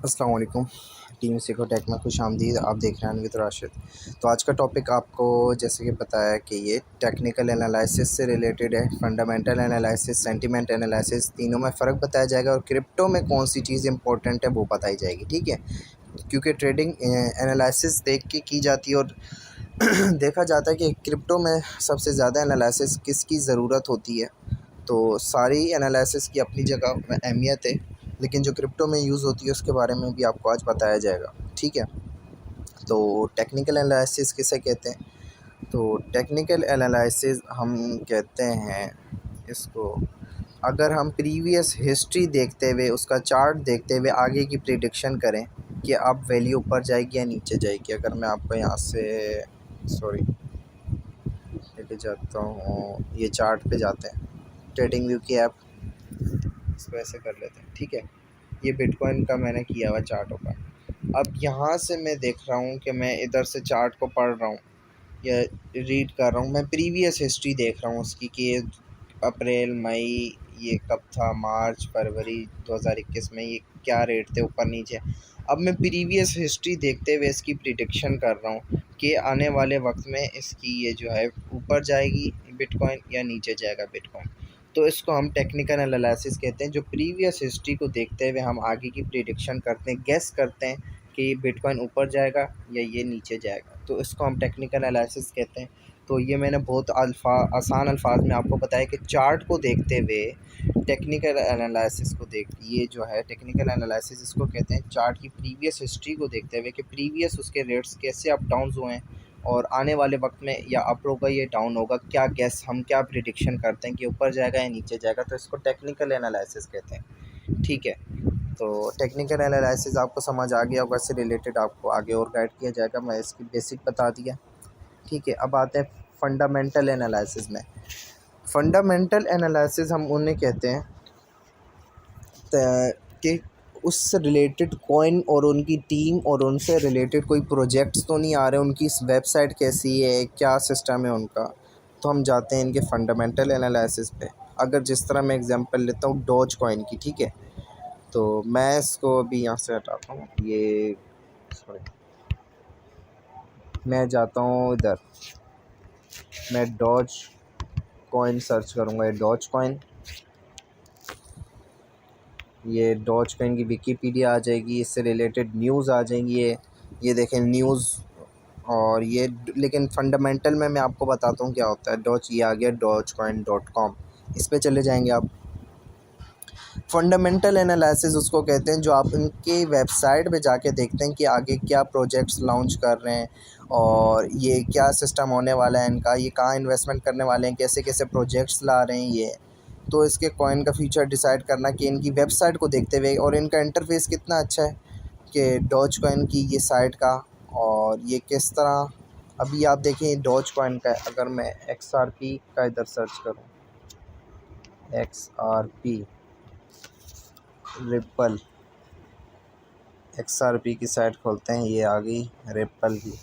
अस्सलाम वालेकुम। Team सिको take में खुश आमदीद। आप देख रहे हैं अनवित राशिद। तो आज का टॉपिक आपको जैसे कि पता है कि ये टेक्निकल एनालिसिस से रिलेटेड है। फंडामेंटल एनालिसिस, सेंटिमेंट एनालिसिस, तीनों में फ़र्क बताया जाएगा और क्रिप्टो में कौन सी चीज़ इंपॉर्टेंट है वो बताई जाएगी, ठीक है। क्योंकि ट्रेडिंग एनालिसिस देख के की जाती है और देखा जाता है कि क्रिप्टो में सबसे ज़्यादा एनालिसिस किसकी ज़रूरत होती है। तो सारी एनालिसिस की अपनी जगह में अहमियत है, लेकिन जो क्रिप्टो में यूज़ होती है उसके बारे में भी आपको आज बताया जाएगा, ठीक है। तो टेक्निकल एनालिसिस किसे कहते हैं? तो टेक्निकल एनालिसिस हम कहते हैं इसको, अगर हम प्रीवियस हिस्ट्री देखते हुए, उसका चार्ट देखते हुए आगे की प्रिडिक्शन करें कि अब वैल्यू ऊपर जाएगी या नीचे जाएगी। अगर मैं आपको यहाँ से सॉरी लेके जाता हूँ, ये चार्ट पे जाते हैं, ट्रेडिंग व्यू की ऐप, इसको ऐसे कर लेते हैं, ठीक है। ये बिटकॉइन का मैंने किया हुआ चार्ट होगा। अब यहाँ से मैं देख रहा हूँ कि मैं इधर से चार्ट को पढ़ रहा हूँ या रीड कर रहा हूँ, मैं प्रीवियस हिस्ट्री देख रहा हूँ उसकी कि ये अप्रैल मई ये कब था, मार्च फरवरी 2021 में ये क्या रेट थे, ऊपर नीचे। अब मैं प्रीवियस हिस्ट्री देखते हुए इसकी प्रिडिक्शन कर रहा हूँ कि आने वाले वक्त में इसकी ये जो है ऊपर जाएगी बिटकॉइन या नीचे जाएगा बिटकॉइन। तो इसको हम टेक्निकल एनालिसिस कहते हैं। जो प्रीवियस हिस्ट्री को देखते हुए हम आगे की प्रिडिक्शन करते हैं, गेस करते हैं कि बिटकॉइन ऊपर जाएगा या ये नीचे जाएगा, तो इसको हम टेक्निकल एनालिसिस कहते हैं। तो ये मैंने बहुत आसान अल्फाज में आपको बताया कि चार्ट को देखते हुए टेक्निकल एनालिसिस को देख, ये जो है टेक्निकल एनालिसिस इसको कहते हैं, चार्ट की प्रीवियस हिस्ट्री को देखते हुए कि प्रीवियस उसके रेट्स कैसे अप डाउन्स हुए हैं और आने वाले वक्त में या अप होगा या डाउन होगा, क्या गैस हम क्या प्रिडिक्शन करते हैं कि ऊपर जाएगा या नीचे जाएगा, तो इसको टेक्निकल एनालिसिस कहते हैं, ठीक है। तो टेक्निकल एनालिसिस आपको समझ आ गया होगा, इससे रिलेटेड आपको आगे और गाइड किया जाएगा, मैं इसकी बेसिक बता दिया, ठीक है। अब आते हैं फंडामेंटल एनालिसिस में। फंडामेंटल एनालिसिस हम उन्हें कहते हैं कि उससे रिलेटेड कॉइन और उनकी टीम और उनसे रिलेटेड कोई प्रोजेक्ट्स तो नहीं आ रहे, उनकी वेबसाइट कैसी है, क्या सिस्टम है उनका। तो हम जाते हैं इनके फंडामेंटल एनालिसिस पे। अगर जिस तरह मैं एग्जांपल लेता हूँ डॉज कॉइन की, ठीक है। तो मैं इसको अभी यहाँ से हटाता हूँ, ये सॉरी, मैं जाता हूँ इधर, मैं डॉज कॉइन सर्च करूँगा, ये डॉज कॉइन, ये डॉज कॉइन की विकीपीडिया आ जाएगी, इससे रिलेटेड न्यूज़ आ जाएंगी। ये देखें न्यूज़, और ये लेकिन फंडामेंटल में मैं आपको बताता हूँ क्या होता है। डॉज, ये आ गया dogecoin.com, इस पे चले जाएंगे आप। फंडामेंटल एनालिसिस उसको कहते हैं जो आप उनकी वेबसाइट पे जाके देखते हैं कि आगे क्या प्रोजेक्ट्स लॉन्च कर रहे हैं और ये क्या सिस्टम होने वाला है इनका, ये कहाँ इन्वेस्टमेंट करने वाले हैं, कैसे कैसे प्रोजेक्ट्स ला रहे हैं ये। तो इसके कॉइन का फ्यूचर डिसाइड करना कि इनकी वेबसाइट को देखते हुए, और इनका इंटरफेस कितना अच्छा है कि डॉज कॉइन की ये साइट का, और ये किस तरह। अभी आप देखें डॉज कॉइन का, अगर मैं XRP का इधर सर्च करूँ, XRP रिपल, XRP की साइट खोलते हैं, ये आ गई रिपल की।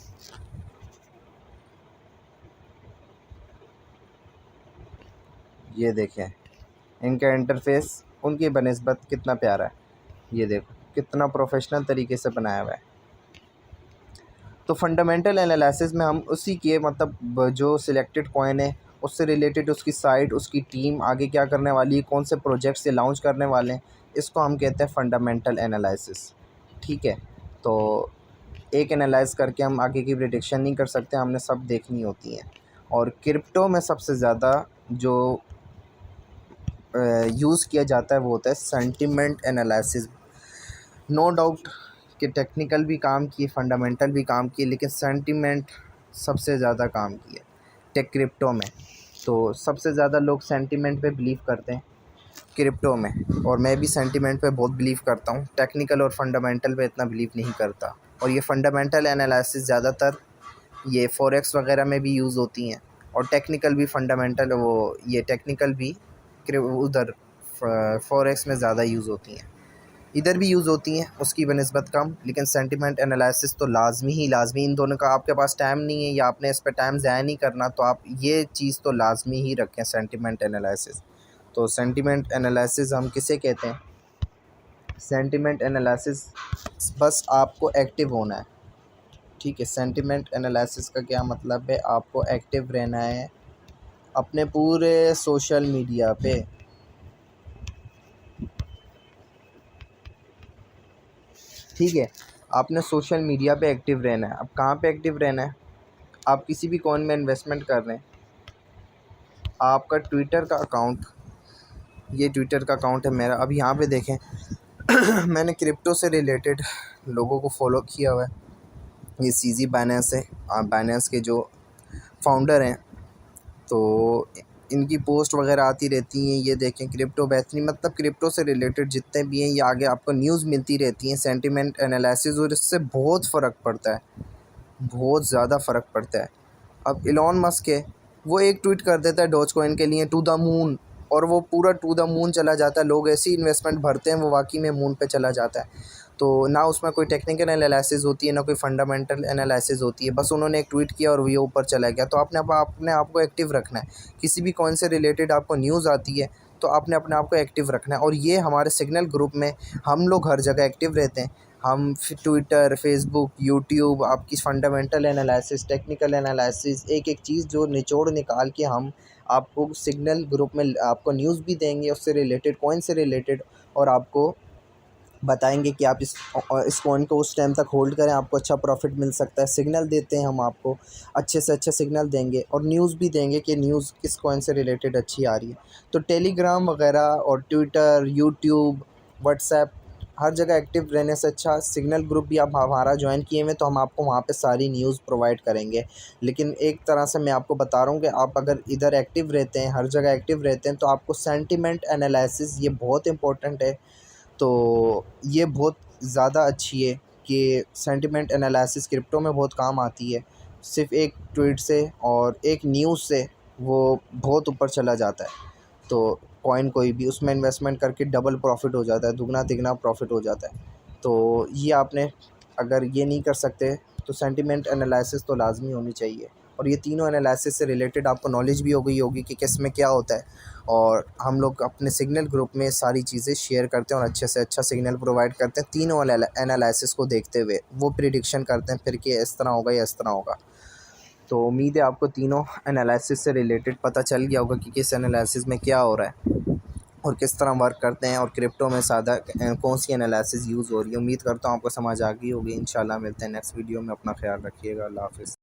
ये देखें इनका इंटरफेस उनकी बनिस्बत कितना प्यारा है, ये देखो कितना प्रोफेशनल तरीके से बनाया हुआ है। तो फंडामेंटल एनालिसिस में हम उसी के मतलब जो सिलेक्टेड कॉइन है उससे रिलेटेड उसकी साइट, उसकी टीम आगे क्या करने वाली है, कौन से प्रोजेक्ट से लॉन्च करने वाले हैं, इसको हम कहते हैं फंडामेंटल एनालिसिस, ठीक है। तो एक एनालाइज करके हम आगे की प्रिडिक्शन नहीं कर सकते, हमने सब देखनी होती हैं। और क्रिप्टो में सबसे ज़्यादा जो यूज़ किया जाता है वो होता है सेंटिमेंट एनालिसिस। नो डाउट कि टेक्निकल भी काम किए, फंडामेंटल भी काम किए, लेकिन सेंटिमेंट सबसे ज़्यादा काम किए टेक क्रिप्टो में। तो सबसे ज़्यादा लोग सेंटिमेंट पे बिलीव करते हैं क्रिप्टो में, और मैं भी सेंटिमेंट पे बहुत बिलीव करता हूँ, टेक्निकल और फंडामेंटल पे इतना बिलीव नहीं करता। और ये फंडामेंटल एनालिसिस ज़्यादातर ये फॉरेक्स वगैरह में भी यूज़ होती हैं, और टेक्निकल भी फंडामेंटल वो ये टेक्निकल भी उधर फॉरेक्स में ज़्यादा यूज़ होती हैं। इधर भी यूज़ होती हैं उसकी बनिस्बत कम, लेकिन सेंटिमेंट एनालिसिस तो लाजमी इन दोनों का। आपके पास टाइम नहीं है या आपने इस पर टाइम ज़ाया नहीं करना, तो आप ये चीज़ तो लाजमी ही रखें, सेंटिमेंट एनालिसिस। तो सेंटिमेंट एनालिसिस हम किसे कहते हैं? सेंटिमेंट एनालिसिस बस आपको एक्टिव होना है, ठीक है। सेंटिमेंट एनालिसिस का क्या मतलब है, आपको एक्टिव रहना है अपने पूरे सोशल मीडिया पे, ठीक है। आपने सोशल मीडिया पे एक्टिव रहना है। अब कहाँ पे एक्टिव रहना है, आप किसी भी कॉइन में इन्वेस्टमेंट कर रहे हैं, आपका ट्विटर का अकाउंट, ये ट्विटर का अकाउंट है मेरा। अब यहाँ पे देखें मैंने क्रिप्टो से रिलेटेड लोगों को फॉलो किया हुआ है। ये सीजी बाइनेंस है, बाइनेंस के जो फाउंडर हैं, तो इनकी पोस्ट वगैरह आती रहती हैं। ये देखें क्रिप्टो बेहतरीन, मतलब क्रिप्टो से रिलेटेड जितने भी हैं ये आगे आपको न्यूज़ मिलती रहती हैं, सेंटिमेंट एनालिसिस, और इससे बहुत फ़र्क पड़ता है, बहुत ज़्यादा फ़र्क पड़ता है। अब इलॉन मस्क है, वो एक ट्वीट कर देता है डॉज कॉइन के लिए टू द मून, और वो पूरा टू द मून चला जाता है। लोग ऐसी इन्वेस्टमेंट भरते हैं, वो वाकई में मून पे चला जाता है। तो ना उसमें कोई टेक्निकल एनालिसिस होती है, ना कोई फंडामेंटल एनालिसिस होती है, बस उन्होंने एक ट्वीट किया और ये ऊपर चला गया। तो आपने अपने आप को एक्टिव रखना है। किसी भी कॉइन से रिलेटेड आपको न्यूज़ आती है तो आपने अपने आप को एक्टिव रखना है। और ये हमारे सिग्नल ग्रुप में हम लोग हर जगह एक्टिव रहते हैं। हम ट्विटर, फेसबुक, यूट्यूब, आपकी फंडामेंटल एनालिसिस, टेक्निकल एनालिसिस, एक एक चीज़ जो निचोड़ निकाल के हम आपको सिग्नल ग्रुप में आपको न्यूज़ भी देंगे उससे रिलेटेड, कॉइन से रिलेटेड, और आपको बताएंगे कि आप इस कॉइन को उस टाइम तक होल्ड करें, आपको अच्छा प्रॉफिट मिल सकता है। सिग्नल देते हैं हम आपको, अच्छे से अच्छा सिग्नल देंगे, और न्यूज़ भी देंगे कि न्यूज़ किस कॉइन से रिलेटेड अच्छी आ रही है। तो टेलीग्राम वगैरह और ट्विटर, यूट्यूब, व्हाट्सएप, हर जगह एक्टिव रहने से अच्छा सिग्नल ग्रुप भी आप हमारा ज्वाइन किए हुए, तो हम आपको वहाँ पे सारी न्यूज़ प्रोवाइड करेंगे। लेकिन एक तरह से मैं आपको बता रहा हूँ कि आप अगर इधर एक्टिव रहते हैं, हर जगह एक्टिव रहते हैं, तो आपको सेंटिमेंट एनालिसिस ये बहुत इंपॉर्टेंट है। तो ये बहुत ज़्यादा अच्छी है कि सेंटिमेंट एनालिसिस क्रिप्टो में बहुत काम आती है। सिर्फ़ एक ट्वीट से और एक न्यूज़ से वो बहुत ऊपर चला जाता है। तो कॉइन कोई भी उसमें इन्वेस्टमेंट करके डबल प्रॉफिट हो जाता है, दुगना तिगना प्रॉफिट हो जाता है। तो ये आपने अगर ये नहीं कर सकते तो सेंटिमेंट एनालिसिस तो लाज़मी होनी चाहिए। और ये तीनों एनालिसिस से रिलेटेड आपको नॉलेज भी हो गई होगी कि किस में क्या होता है। और हम लोग अपने सिग्नल ग्रुप में सारी चीज़ें शेयर करते हैं और अच्छे से अच्छा सिग्नल प्रोवाइड करते हैं तीनों एनालिसिस को देखते हुए। वो प्रिडिक्शन करते हैं फिर कि इस तरह होगा या इस तरह होगा। तो उम्मीद है आपको तीनों एनालिसिस से रिलेटेड पता चल गया होगा कि किस एनालिसिस में क्या हो रहा है और किस तरह वर्क करते हैं, और क्रिप्टो में सादा कौन सी एनालिसिस यूज़ हो रही है। उम्मीद करता हूँ आपको समझ आ गई होगी। इंशाल्लाह मिलते हैं नेक्स्ट वीडियो में। अपना ख्याल रखिएगा। अल्लाह हाफ़िज़।